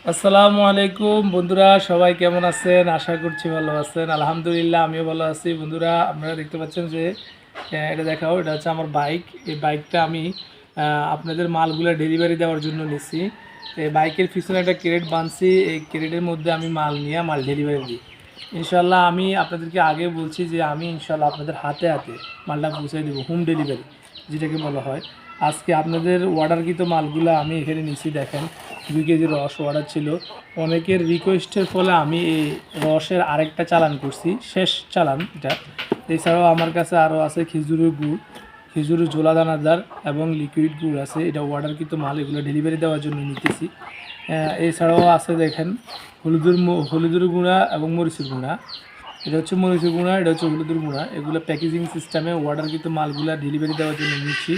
আসসালামু আলাইকুম বন্ধুরা, সবাই কেমন আছেন? আশা করছি ভালো আছেন। আলহামদুলিল্লাহ আমিও ভালো আছি। বন্ধুরা, আপনারা দেখতে পাচ্ছেন যে এটা দেখাও, এটা হচ্ছে আমার বাইক। এই বাইকটা আমি আপনাদের মালগুলো ডেলিভারি দেওয়ার জন্য নিছি। এই বাইকের পিছনে একটা ক্রেট বানছি, এই ক্রেটের মধ্যে আমি মাল নিয়ে মাল ডেলিভারি দিই। ইনশাল্লাহ আমি আপনাদেরকে আগে বলছি যে আমি ইনশাল্লাহ আপনাদের হাতে হাতে মালটা পৌঁছে দেবো, হোম ডেলিভারি যেটাকে বলা হয়। আজকে আপনাদের অর্ডারকৃত মালগুলো আমি এখানে নিচ্ছি। দেখেন, 2 কেজি রস অর্ডার ছিল। অনেকের রিকোয়েস্টের ফলে আমি এই রসের আরেকটা চালান করছি, শেষ চালান এটা। এছাড়াও আমার কাছে আরও আছে খেজুরের গুড়, খেজুরের ঝোলা দানাদার এবং লিকুইড গুড় আছে। এটা অর্ডারকৃত মাল, এগুলো ডেলিভারি দেওয়ার জন্য নিতেছি। এছাড়াও আছে দেখেন হলুদের গুঁড়া এবং মরিচের গুঁড়া। এটা হচ্ছে মরিচের গুঁড়া, এটা হচ্ছে হলুদের গুঁড়া। এগুলো প্যাকেজিং সিস্টেমে অর্ডারকৃত মালগুলা ডেলিভারি দেওয়ার জন্য নিচ্ছি।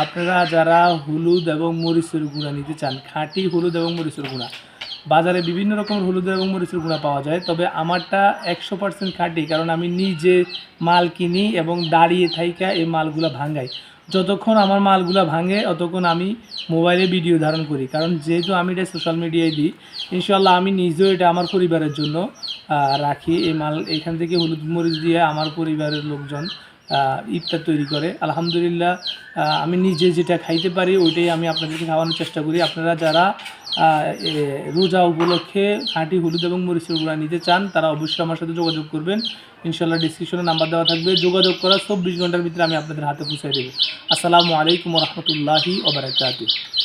আপনারা যারা হলুদ এবং মরিচের গুঁড়া নিতে চান, খাঁটি হলুদ এবং মরিচের গুঁড়া, বাজারে বিভিন্ন রকমের হলুদ এবং মরিচের গুঁড়া পাওয়া যায়, তবে আমারটা 100% খাঁটি, কারণ আমি নিজে মাল কিনি এবং দাঁড়িয়ে থাইকা এই মালগুলা ভাঙাই। যতক্ষণ আমার মালগুলা ভাঙে ততক্ষণ আমি মোবাইলে ভিডিও ধারণ করি, কারণ যেহেতু আমি এটা সোশ্যাল মিডিয়ায় দিই। ইনশাল্লাহ আমি নিজেও এটা আমার পরিবারের জন্য রাখি। এই মাল এখান থেকে হলুদ মরিচ দিয়ে আমার পরিবারের লোকজন ইফতার তৈরি করে। আলহামদুলিল্লাহ আমি নিজে যেটা খাইতে পারি ওইটাই আমি আপনাদেরকে খাওয়ানোর চেষ্টা করি। আপনারা যারা রোজা উপলক্ষে খাঁটি হলুদ এবং মরিচের গুঁড়া নিতে চান, তারা অবশ্যই আমার সাথে যোগাযোগ করবেন। ইনশাল্লাহ ডিসক্রিপশনে নাম্বার দেওয়া থাকবে, যোগাযোগ করার 24 ঘন্টার ভিতরে আমি আপনাদের হাতে পৌঁছে দেবো। আসসালামু আলাইকুম রহমতুল্লাহি ওয়া বারাকাতুহু।